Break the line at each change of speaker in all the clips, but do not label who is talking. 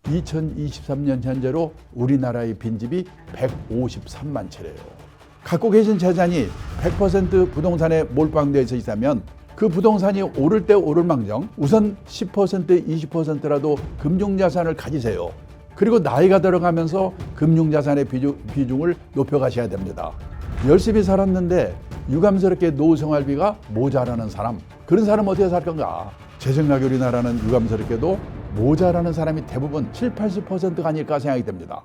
2023년 현재로 우리나라의 빈집이 153만 채래요. 갖고 계신 재산이 100% 부동산에 몰빵되어 있다면 그 부동산이 오를 때 오를망정 우선 10%, 20%라도 금융자산을 가지세요. 그리고 나이가 들어가면서 금융자산의 비중을 높여가셔야 됩니다. 열심히 살았는데 유감스럽게 노후생활비가 모자라는 사람, 그런 사람은 어떻게 살 건가? 제 생각에 우리나라는 유감스럽게도 모자라는 사람이 대부분 7, 80%가 아닐까 생각이 됩니다.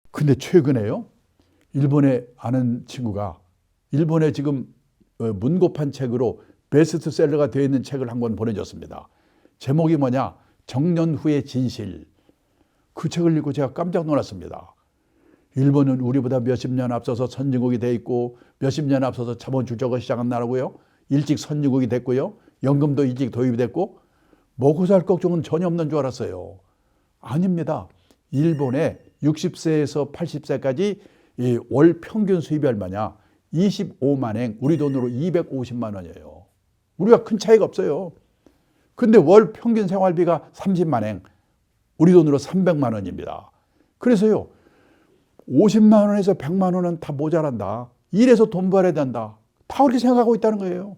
근데 최근에요, 일본에 아는 친구가 일본에 지금 문고판 책으로 베스트셀러가 되어 있는 책을 한 권 보내줬습니다. 제목이 뭐냐? 정년 후의 진실. 그 책을 읽고 제가 깜짝 놀랐습니다. 일본은 우리보다 몇십 년 앞서서 선진국이 돼 있고 몇십 년 앞서서 자본 주적을 시작한 나라고요. 일찍 선진국이 됐고요. 연금도 일찍 도입이 됐고 먹고 살 걱정은 전혀 없는 줄 알았어요. 아닙니다. 일본의 60세에서 80세까지 월 평균 수입이 얼마냐? 25만 엔, 우리 돈으로 250만 원이에요. 우리가 큰 차이가 없어요. 근데 월 평균 생활비가 30만 엔, 우리 돈으로 300만 원입니다. 그래서요, 50만 원에서 100만 원은 다 모자란다. 일해서 돈 벌어야 된다. 다 그렇게 생각하고 있다는 거예요.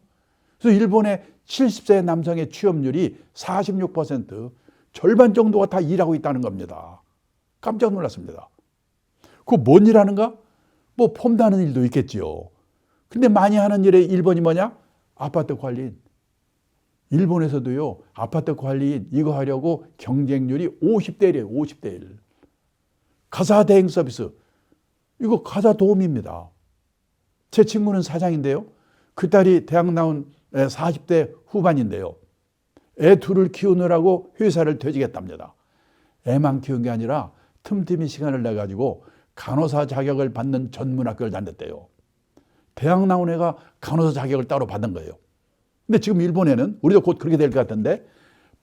그래서 일본의 70세 남성의 취업률이 46%, 절반 정도가 다 일하고 있다는 겁니다. 깜짝 놀랐습니다. 그 뭔 일 하는가? 뭐 폼다는 일도 있겠지요. 근데 많이 하는 일의 1번이 뭐냐? 아파트 관리인. 일본에서도요, 아파트 관리인 이거 하려고 경쟁률이 50대 1이에요. 50대 1. 가사 대행 서비스. 이거 가사 도우미입니다. 제 친구는 사장인데요. 그 딸이 대학 나온 40대 후반인데요. 애 둘을 키우느라고 회사를 퇴직했답니다. 애만 키운 게 아니라 틈틈이 시간을 내가지고 간호사 자격을 받는 전문학교를 다녔대요. 대학 나온 애가 간호사 자격을 따로 받은 거예요. 근데 지금 일본에는 우리도 곧 그렇게 될 것 같은데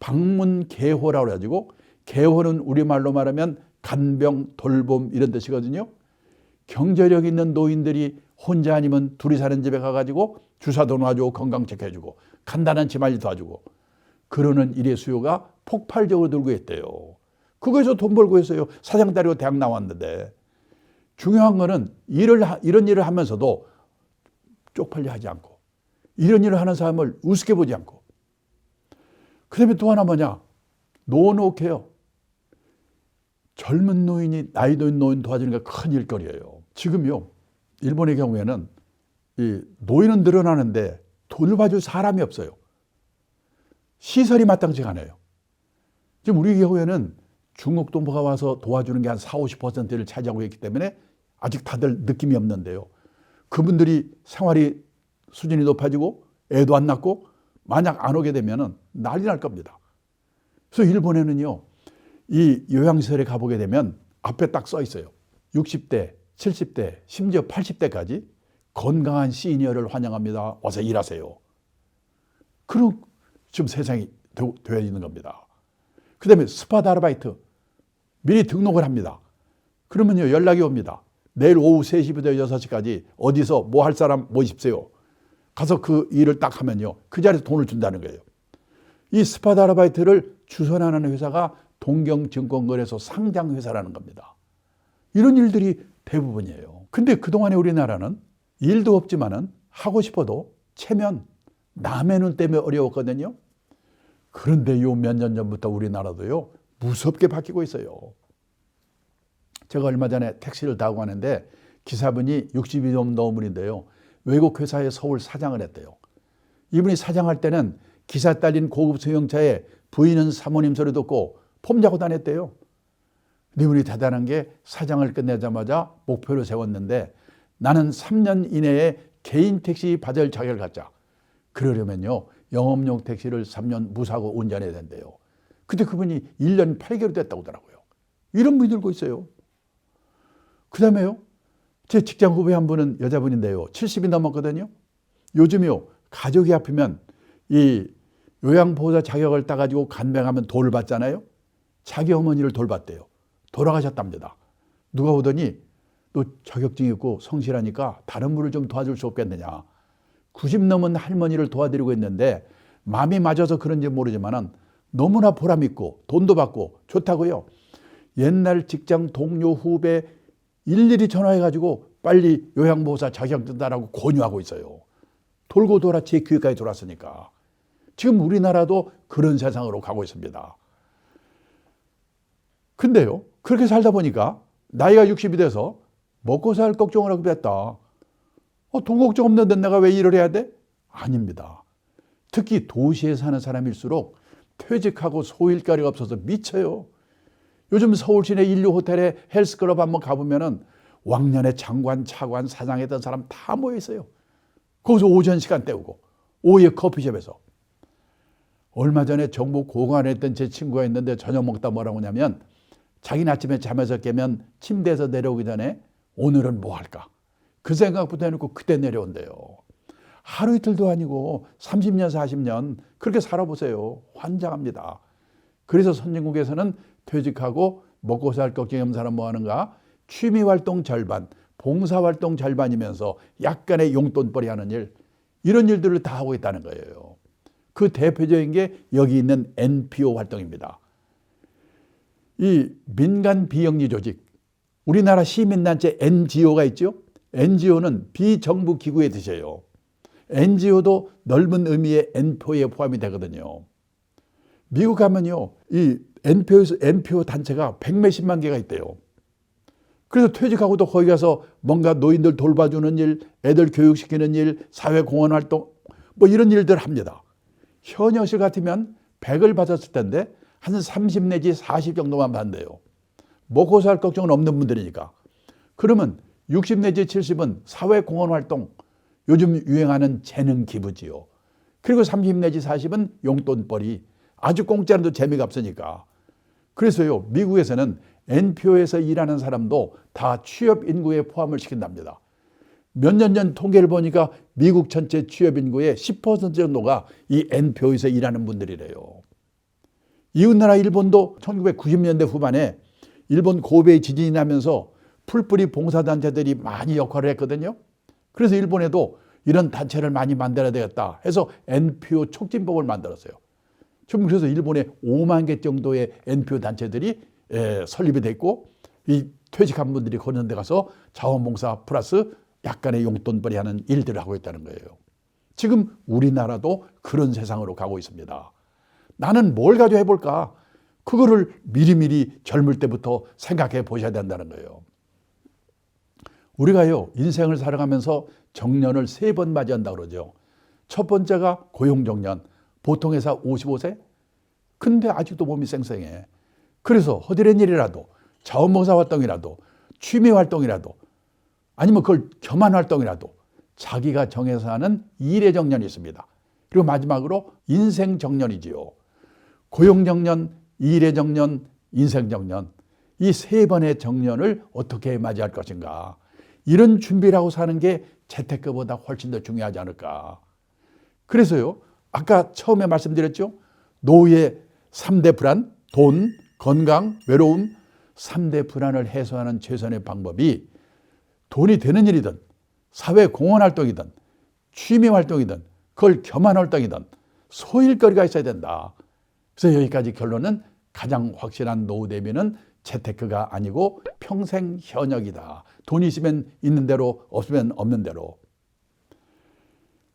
방문개호라고 해가지고, 개호는 우리말로 말하면 간병, 돌봄 이런 뜻이거든요. 경제력 있는 노인들이 혼자 아니면 둘이 사는 집에 가가지고 주사도 놔주고 건강 체크해주고 간단한 집안일 도와주고 그러는 일의 수요가 폭발적으로 늘고 있대요. 그거에서 돈 벌고 있어요. 사장 딸이고 대학 나왔는데. 중요한 거는 이런 일을 하면서도 쪽팔려 하지 않고 이런 일을 하는 사람을 우습게 보지 않고, 그 다음에 또 하나 뭐냐? 노노케어. 젊은 노인이 나이 든 노인 도와주는 게 큰 일거리예요. 지금요, 일본의 경우에는 이 노인은 늘어나는데 돈을 봐줄 사람이 없어요. 시설이 마땅치가 않아요. 지금 우리 경우에는 중국 동포가 와서 도와주는 게 한 40, 50%를 차지하고 있기 때문에 아직 다들 느낌이 없는데요. 그분들이 생활이 수준이 높아지고 애도 안 낳고 만약 안 오게 되면 난리 날 겁니다. 그래서 일본에는요, 이 요양시설에 가보게 되면 앞에 딱 써 있어요. 60대, 70대, 심지어 80대까지 건강한 시니어를 환영합니다. 와서 일하세요. 그런 지금 세상이 되어 있는 겁니다. 그 다음에 스팟 아르바이트. 미리 등록을 합니다. 그러면요, 연락이 옵니다. 내일 오후 3시부터 6시까지 어디서 뭐 할 사람 모십시오. 가서 그 일을 딱 하면요, 그 자리에서 돈을 준다는 거예요. 이 스팟 아르바이트를 주선하는 회사가 동경증권거래소 상장회사라는 겁니다. 이런 일들이 대부분이에요. 근데 그동안에 우리나라는 일도 없지만은 하고 싶어도 체면, 남의 눈 때문에 어려웠거든요. 그런데 요 몇 년 전부터 우리나라도요, 무섭게 바뀌고 있어요. 제가 얼마 전에 택시를 타고 가는데 기사분이 60이 좀 넘은 분인데요. 외국 회사의 서울 사장을 했대요. 이분이 사장할 때는 기사 딸린 고급 승용차에 부인은 사모님 소리 듣고 폼 잡고 다녔대요. 근데 이분이 대단한 게 사장을 끝내자마자 목표를 세웠는데 나는 3년 이내에 개인 택시 받을 자격을 갖자. 그러려면요, 영업용 택시를 3년 무사고 운전해야 된대요. 근데 그분이 1년 8개월 됐다고 하더라고요. 이런 분이 들고 있어요. 그 다음에요, 제 직장 후배 한 분은 여자분인데요. 70이 넘었거든요. 요즘요, 가족이 아프면 이 요양보호사 자격을 따가지고 간병하면 돈을 받잖아요. 자기 어머니를 돌봤대요. 돌아가셨답니다. 누가 오더니 너 자격증이 있고 성실하니까 다른 분을 좀 도와줄 수 없겠느냐. 90 넘은 할머니를 도와드리고 있는데 마음이 맞아서 그런지 모르지만은 너무나 보람 있고 돈도 받고 좋다고요. 옛날 직장 동료 후배 일일이 전화해가지고 빨리 요양보호사 자격 뜬다라고 권유하고 있어요. 돌고 돌아 제 귀까지 돌았으니까. 지금 우리나라도 그런 세상으로 가고 있습니다. 근데요, 그렇게 살다 보니까 나이가 60이 돼서 먹고 살 걱정을 하게 됐다. 돈 걱정 없는데 내가 왜 일을 해야 돼? 아닙니다. 특히 도시에 사는 사람일수록 퇴직하고 소일거리가 없어서 미쳐요. 요즘 서울 시내 인류 호텔에 헬스클럽 한번 가보면은 왕년에 장관, 차관, 사장했던 사람 다 모여 있어요. 거기서 오전 시간 때우고 오후에 커피숍에서. 얼마 전에 정부 고관에 있던 제 친구가 있는데 저녁 먹다 뭐라고 하냐면 자기는 아침에 잠에서 깨면 침대에서 내려오기 전에 오늘은 뭐 할까? 그 생각부터 해놓고 그때 내려온대요. 하루 이틀도 아니고 30년, 40년 그렇게 살아보세요. 환장합니다. 그래서 선진국에서는 퇴직하고 먹고 살 걱정이 없는 사람 뭐 하는가? 취미활동 절반, 봉사활동 절반이면서 약간의 용돈벌이 하는 일, 이런 일들을 다 하고 있다는 거예요. 그 대표적인 게 여기 있는 NPO 활동입니다. 이 민간 비영리 조직, 우리나라 시민단체 NGO가 있죠. NGO는 비정부 기구의 뜻이에요. NGO도 넓은 의미의 NPO에 포함이 되거든요. 미국 가면요, 이 NPO 단체가 100몇십만 개가 있대요. 그래서 퇴직하고도 거기 가서 뭔가 노인들 돌봐주는 일, 애들 교육시키는 일, 사회공헌 활동, 뭐 이런 일들 합니다. 현역실 같으면 100을 받았을 텐데 한 30 내지 40 정도만 받는데요. 먹고 살 걱정은 없는 분들이니까. 그러면 60 내지 70은 사회공헌 활동, 요즘 유행하는 재능 기부지요. 그리고 30 내지 40은 용돈벌이, 아주 공짜라도 재미가 없으니까. 그래서요, 미국에서는 NPO에서 일하는 사람도 다 취업 인구에 포함을 시킨답니다. 몇 년 전 통계를 보니까 미국 전체 취업 인구의 10% 정도가 이 NPO에서 일하는 분들이래요. 이웃나라 일본도 1990년대 후반에 일본 고베이 지진이 나면서 풀뿌리 봉사단체들이 많이 역할을 했거든요. 그래서 일본에도 이런 단체를 많이 만들어야 되겠다 해서 NPO 촉진법을 만들었어요. 지금 그래서 일본에 5만 개 정도의 NPO 단체들이 설립이 됐고, 이 퇴직한 분들이 그런 데 가서 자원봉사 플러스 약간의 용돈벌이 하는 일들을 하고 있다는 거예요. 지금 우리나라도 그런 세상으로 가고 있습니다. 나는 뭘 가지고 해볼까? 그거를 미리미리 젊을 때부터 생각해 보셔야 된다는 거예요. 우리가요, 인생을 살아가면서 정년을 3번 맞이한다고 그러죠. 첫 번째가 고용정년, 보통 회사 55세? 근데 아직도 몸이 쌩쌩해. 그래서 허드렛 일이라도, 자원봉사 활동이라도, 취미 활동이라도, 아니면 그걸 겸한 활동이라도 자기가 정해서 하는 일의 정년이 있습니다. 그리고 마지막으로 인생 정년이지요. 고용 정년, 일의 정년, 인생 정년, 이 3번의 정년을 어떻게 맞이할 것인가. 이런 준비를 하고 사는 게 재테크보다 훨씬 더 중요하지 않을까. 그래서요, 아까 처음에 말씀드렸죠. 노후의 3대 불안, 돈, 건강, 외로움, 3대 불안을 해소하는 최선의 방법이 돈이 되는 일이든 사회공헌활동이든 취미활동이든 그걸 겸한 활동이든 소일거리가 있어야 된다. 그래서 여기까지 결론은 가장 확실한 노후 대비는 재테크가 아니고 평생 현역이다. 돈이 있으면 있는 대로, 없으면 없는 대로.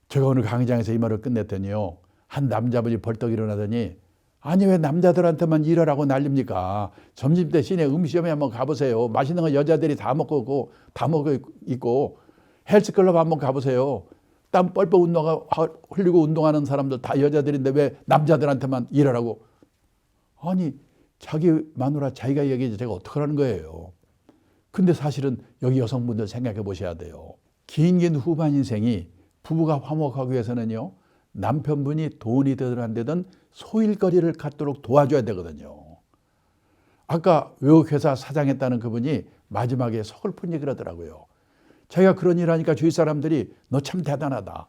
제가 오늘 강의장에서 이 말을 끝냈더니요, 한 남자분이 벌떡 일어나더니, 아니 왜 남자들한테만 일하라고 난립니까? 점심때 시내 음식점에 한번 가보세요. 맛있는 거 여자들이 다 먹고 있고 헬스클럽 한번 가보세요. 땀 뻘뻘 흘리고 운동하는 사람들 다 여자들인데 왜 남자들한테만 일하라고? 아니 자기 마누라 자기가 얘기해서 제가 어떡하라는 거예요. 근데 사실은 여기 여성분들 생각해 보셔야 돼요. 긴 후반 인생이 부부가 화목하기 위해서는요, 남편분이 돈이 되든 안 되든 소일거리를 갖도록 도와줘야 되거든요. 아까 외국회사 사장했다는 그분이 마지막에 서글픈 얘기를 하더라고요. 자기가 그런 일 하니까 주위 사람들이 너 참 대단하다.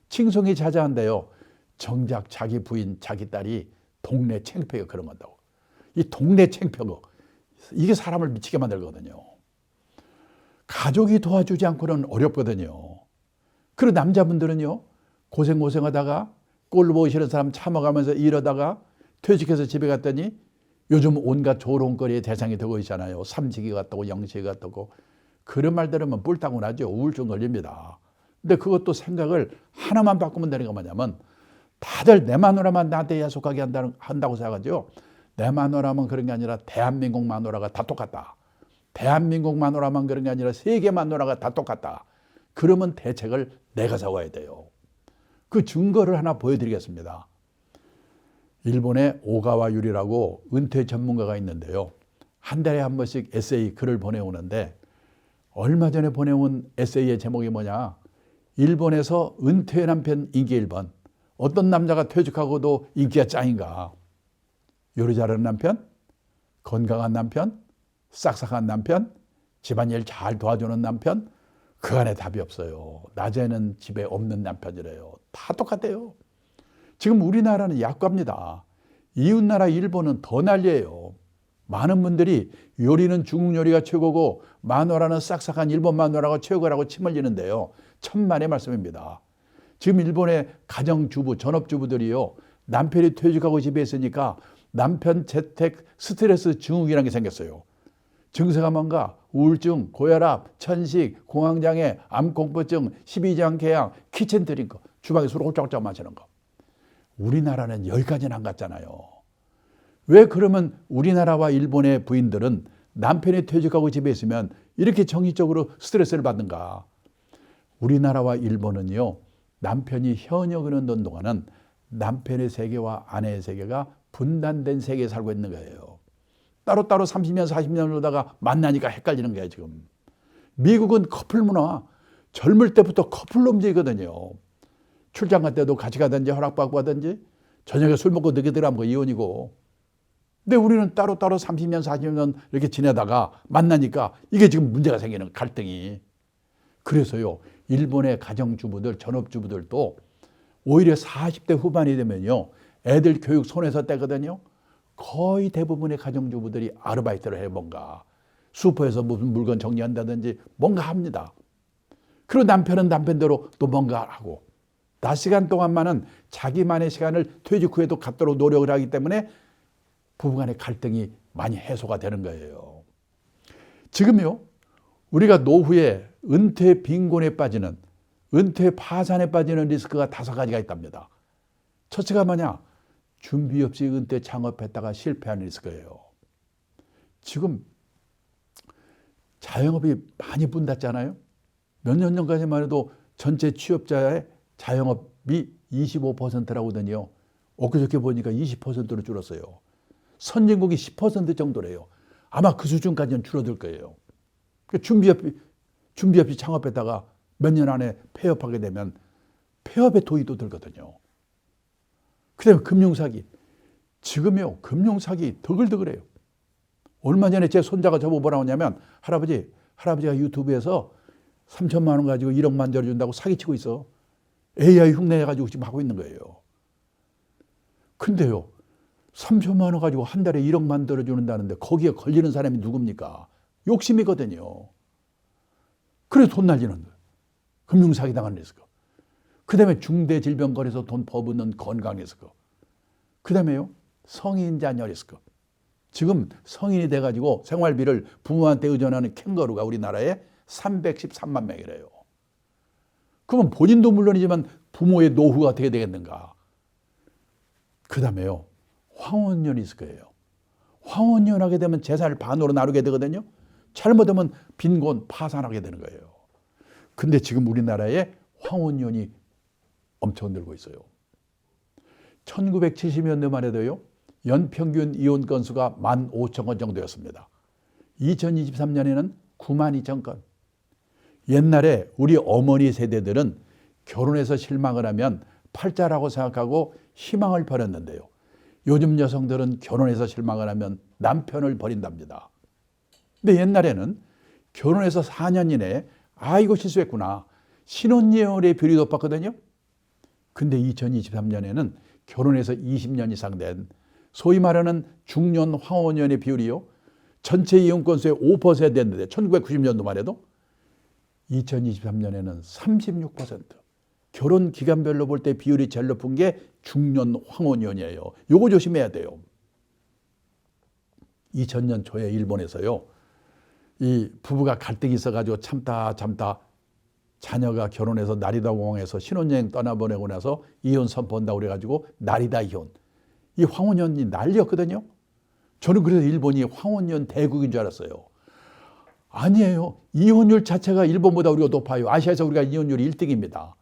칭송이 자자한데요. 정작 자기 부인, 자기 딸이 동네 창피가 그런 건다고. 이 동네 창피가 이게 사람을 미치게 만들거든요. 가족이 도와주지 않고는 어렵거든요. 그리고 남자분들은요, 고생하다가 꼴 보기 싫은 사람 참아가면서 이러다가 퇴직해서 집에 갔더니 요즘 온갖 조롱거리의 대상이 되고 있잖아요. 삼식이 같다고 영식이 같다고. 그런 말 들으면 뿔따구 나죠. 우울증 걸립니다. 근데 그것도 생각을 하나만 바꾸면 되는 거 뭐냐면 다들 내 마누라만 나한테 야속하게 한다고 생각하죠. 내 마누라만 그런 게 아니라 대한민국 마누라가 다 똑같다. 대한민국 마누라만 그런 게 아니라 세계 마누라가 다 똑같다. 그러면 대책을 내가 세워야 돼요. 그 증거를 하나 보여드리겠습니다. 일본의 오가와 유리라고 은퇴 전문가가 있는데요. 한 달에 한 번씩 에세이 글을 보내오는데 얼마 전에 보내온 에세이의 제목이 뭐냐. 일본에서 은퇴 남편 인기 1번. 어떤 남자가 퇴직하고도 인기가 짱인가. 요리 잘하는 남편, 건강한 남편, 싹싹한 남편, 집안일 잘 도와주는 남편. 그 안에 답이 없어요. 낮에는 집에 없는 남편이래요. 다 똑같아요. 지금 우리나라는 약과입니다. 이웃나라 일본은 더 난리예요. 많은 분들이 요리는 중국 요리가 최고고 마누라는 싹싹한 일본 마누라가 최고라고 침 흘리는데요. 천만의 말씀입니다. 지금 일본의 가정주부, 전업주부들이요. 남편이 퇴직하고 집에 있으니까 남편 재택 스트레스 증후군이라는 게 생겼어요. 증세가 뭔가 우울증, 고혈압, 천식, 공황장애, 암공포증, 십이장궤양, 키친 드링크, 주방에 술 홀짝홀짝 마시는 거. 우리나라는 여기까지는 안 갔잖아요. 왜 그러면 우리나라와 일본의 부인들은 남편이 퇴직하고 집에 있으면 이렇게 정신적으로 스트레스를 받는가? 우리나라와 일본은요. 남편이 현역을 얻는 동안은 남편의 세계와 아내의 세계가 분단된 세계에 살고 있는 거예요. 따로따로 30년, 40년 그러다가 만나니까 헷갈리는 거예요, 지금. 미국은 커플 문화, 젊을 때부터 커플로 움직이거든요. 출장 갈 때도 같이 가든지 허락받고 가든지 저녁에 술 먹고 늦게 들어가면 그 이혼이고. 근데 우리는 따로따로 30년, 40년 이렇게 지내다가 만나니까 이게 지금 문제가 생기는 갈등이. 그래서요, 일본의 가정주부들, 전업주부들도 오히려 40대 후반이 되면요, 애들 교육 손에서 떼거든요. 거의 대부분의 가정주부들이 아르바이트를 해 뭔가. 슈퍼에서 무슨 물건 정리한다든지 뭔가 합니다. 그리고 남편은 남편대로 또 뭔가 하고. 낮 시간 동안만은 자기만의 시간을 퇴직 후에도 갖도록 노력을 하기 때문에 부부간의 갈등이 많이 해소가 되는 거예요. 지금요, 우리가 노후에 은퇴 빈곤에 빠지는, 은퇴 파산에 빠지는 리스크가 5가지가 있답니다. 첫째가 뭐냐? 준비 없이 은퇴 창업했다가 실패하는 리스크예요. 지금 자영업이 많이 분닫잖아요. 몇 년 전까지만 해도 전체 취업자의 자영업이 25%라고 하더니요. 엊그저께 보니까 20%로 줄었어요. 선진국이 10% 정도래요. 아마 그 수준까지는 줄어들 거예요. 준비 없이 창업했다가 몇 년 안에 폐업하게 되면 폐업의 도의도 들거든요. 그다음에 금융사기. 지금요, 금융사기 더글더글해요. 얼마 전에 제 손자가 저보고 뭐라고 하냐면 할아버지가 유튜브에서 3천만 원 가지고 1억 만들어준다고 사기치고 있어. AI 흉내가지고 지금 하고 있는 거예요. 근데요, 3천만 원 가지고 한 달에 1억 만들어주는다는데 거기에 걸리는 사람이 누굽니까? 욕심이거든요. 그래서 돈 날리는 거예요. 금융사기 당하는 리스크. 그 다음에 중대질병거래에서 돈 퍼붓는 건강 리스크. 그 다음에요, 성인 자녀 리스크. 지금 성인이 돼가지고 생활비를 부모한테 의존하는 캥거루가 우리나라에 313만 명이래요. 그러면 본인도 물론이지만 부모의 노후가 어떻게 되겠는가. 그 다음에요, 황혼년 리스크예요. 황혼년 하게 되면 재산을 반으로 나누게 되거든요. 잘못하면 빈곤 파산하게 되는 거예요. 근데 지금 우리나라에 황혼년이 엄청 늘고 있어요. 1970년대만 해도요, 연평균 이혼 건수가 15,000건 정도였습니다. 2023년에는 92,000건. 옛날에 우리 어머니 세대들은 결혼해서 실망을 하면 팔자라고 생각하고 희망을 버렸는데요. 요즘 여성들은 결혼해서 실망을 하면 남편을 버린답니다. 근데 옛날에는 결혼해서 4년 이내에 아이고 실수했구나, 신혼예언의 비율이 높았거든요. 근데 2023년에는 결혼해서 20년 이상 된 소위 말하는 중년 황혼년의 비율이요, 전체 이혼 건수의 5% 됐는데 1990년도만 해도 2023년에는 36%. 결혼 기간별로 볼 때 비율이 제일 높은 게 중년 황혼연이에요. 요거 조심해야 돼요. 2000년 초에 일본에서요, 이 부부가 갈등이 있어가지고 참다 자녀가 결혼해서 나리다 공항에서 신혼여행 떠나보내고 나서 이혼 선포한다고 그래가지고 나리다 이혼. 이 황혼연이 난리였거든요. 저는 그래서 일본이 황혼연 대국인 줄 알았어요. 아니에요. 이혼율 자체가 일본보다 우리가 높아요. 아시아에서 우리가 이혼율이 1등입니다.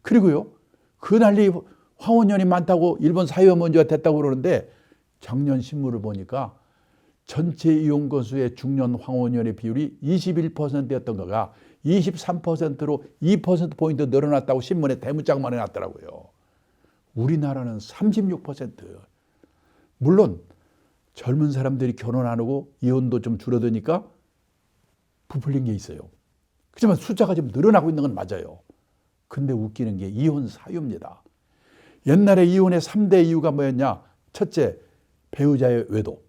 그리고요, 그 난리 황혼연이 많다고 일본 사회문제가 됐다고 그러는데 작년 신문을 보니까 전체 이혼 건수의 중년 황혼연의 비율이 21%였던 거가 23%로 2%포인트 늘어났다고 신문에 대문짝만 해놨더라고요. 우리나라는 36%. 물론 젊은 사람들이 결혼 안 하고 이혼도 좀 줄어드니까 부풀린 게 있어요. 그렇지만 숫자가 좀 늘어나고 있는 건 맞아요. 근데 웃기는 게 이혼 사유입니다. 옛날에 이혼의 3대 이유가 뭐였냐? 첫째, 배우자의 외도.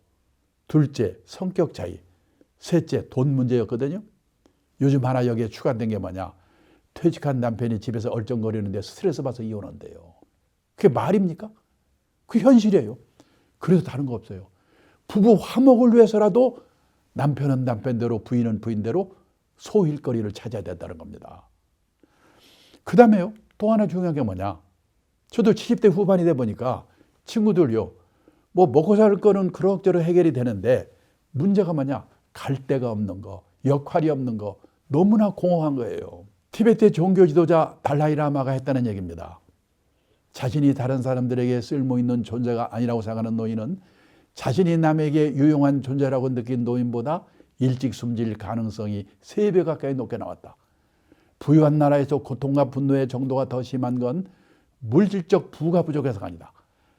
둘째, 성격 차이. 셋째, 돈 문제였거든요. 요즘 하나 여기에 추가된 게 뭐냐? 퇴직한 남편이 집에서 얼쩡거리는데 스트레스 받아서 이혼한대요. 그게 말입니까? 그게 현실이에요. 그래서 다른 거 없어요. 부부 화목을 위해서라도 남편은 남편대로 부인은 부인대로 소일거리를 찾아야 된다는 겁니다. 그 다음에요, 또 하나 중요한 게 뭐냐? 저도 70대 후반이 돼 보니까 친구들요, 뭐 먹고 살 거는 그럭저럭 해결이 되는데 문제가 뭐냐? 갈 데가 없는 거, 역할이 없는 거, 너무나 공허한 거예요. 티베트의 종교 지도자 달라이라마가 했다는 얘기입니다. 자신이 다른 사람들에게 쓸모있는 존재가 아니라고 생각하는 노인은 자신이 남에게 유용한 존재라고 느낀 노인보다 일찍 숨질 가능성이 3배 가까이 높게 나왔다. 부유한 나라에서 고통과 분노의 정도가 더 심한 건 물질적 부가 부족해서가 아니다.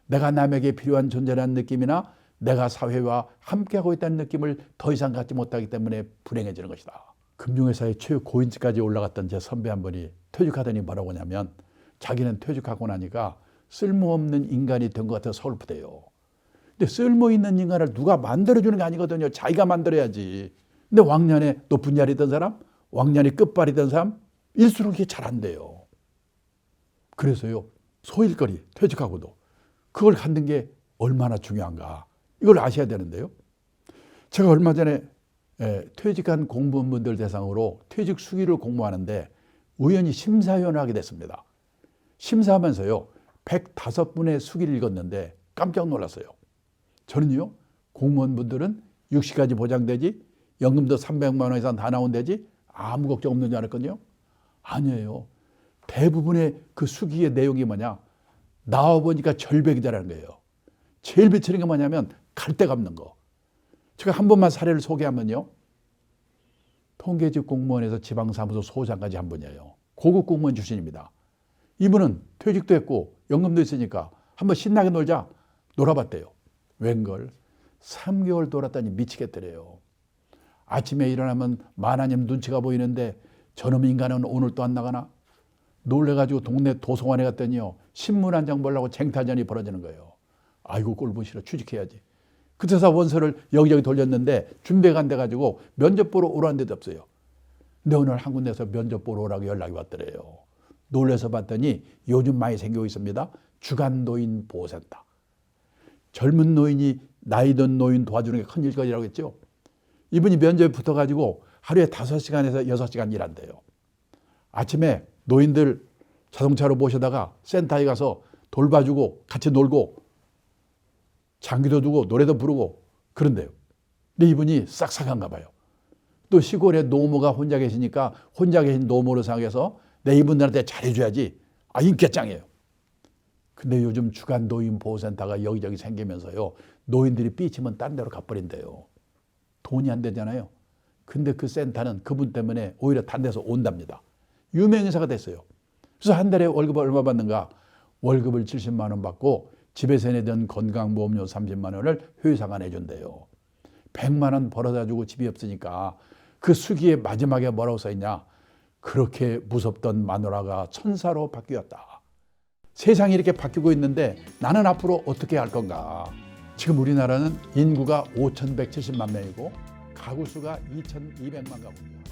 내가 남에게 필요한 존재라는 느낌이나 내가 사회와 함께하고 있다는 느낌을 더 이상 갖지 못하기 때문에 불행해지는 것이다. 금융회사의 최고인직까지 올라갔던 제 선배 한 분이 퇴직하더니 뭐라고 하냐면 자기는 퇴직하고 나니까 쓸모없는 인간이 된 것 같아서 서글프대요. 근데 쓸모있는 인간을 누가 만들어주는 게 아니거든요. 자기가 만들어야지. 근데 왕년에 높은 자리던 사람, 왕년에 끝발이던 사람 일수록 이게 잘 안 돼요. 그래서요, 소일거리 퇴직하고도 그걸 갖는 게 얼마나 중요한가, 이걸 아셔야 되는데요. 제가 얼마 전에 퇴직한 공무원분들 대상으로 퇴직 수기를 공모하는데 우연히 심사위원을 하게 됐습니다. 심사하면서요, 105분의 수기를 읽었는데 깜짝 놀랐어요. 저는요, 공무원분들은 60까지 보장되지, 연금도 300만 원 이상 다 나온다지, 아무 걱정 없는 줄 알았거든요. 아니에요. 대부분의 그 수기의 내용이 뭐냐? 나와보니까 절벽이다라는 거예요. 제일 비치는 게 뭐냐면 갈 데가 없는 거. 제가 한 번만 사례를 소개하면요, 통계직 공무원에서 지방사무소 소장까지 한 분이에요. 고급 공무원 출신입니다. 이분은 퇴직도 했고 연금도 있으니까 한번 신나게 놀자 놀아봤대요. 웬걸 3개월 돌았더니 미치겠더래요. 아침에 일어나면 만화님 눈치가 보이는데 저놈 인간은 오늘 또 안 나가나? 놀래가지고 동네 도서관에 갔더니요, 신문 한 장 보려고 쟁탈전이 벌어지는 거예요. 아이고 꼴 보기 싫어, 취직해야지. 그래서 원서를 여기저기 돌렸는데 준비가 안 돼가지고 면접 보러 오라는 데도 없어요. 근데 오늘 한 군데서 면접 보러 오라고 연락이 왔더래요. 놀래서 봤더니 요즘 많이 생기고 있습니다. 주간노인 보호센터. 젊은 노인이 나이 든 노인 도와주는 게 큰 일거리라고 했죠. 이분이 면접에 붙어가지고 하루에 5시간에서 6시간 일한대요. 아침에 노인들 자동차로 모셔다가 센터에 가서 돌봐주고 같이 놀고 장기도 두고 노래도 부르고 그런데요. 근데 이분이 싹싹한가 봐요. 또 시골에 노모가 혼자 계시니까 혼자 계신 노모를 생각해서 내 이분들한테 잘해줘야지. 인기짱이에요. 근데 요즘 주간 노인 보호센터가 여기저기 생기면서요, 노인들이 삐치면 딴 데로 가버린대요. 돈이 안 되잖아요. 근데 그 센터는 그분 때문에 오히려 딴 데서 온답니다. 유명인사가 됐어요. 그래서 한 달에 월급을 얼마 받는가? 월급을 70만 원 받고 집에서 내던 건강보험료 30만 원을 회사가 내준대요. 100만 원 벌어다 주고 집이 없으니까 그 수기의 마지막에 뭐라고 써있냐? 그렇게 무섭던 마누라가 천사로 바뀌었다. 세상이 이렇게 바뀌고 있는데 나는 앞으로 어떻게 할 건가? 지금 우리나라는 인구가 5,170만 명이고 가구 수가 2,200만 가구입니다.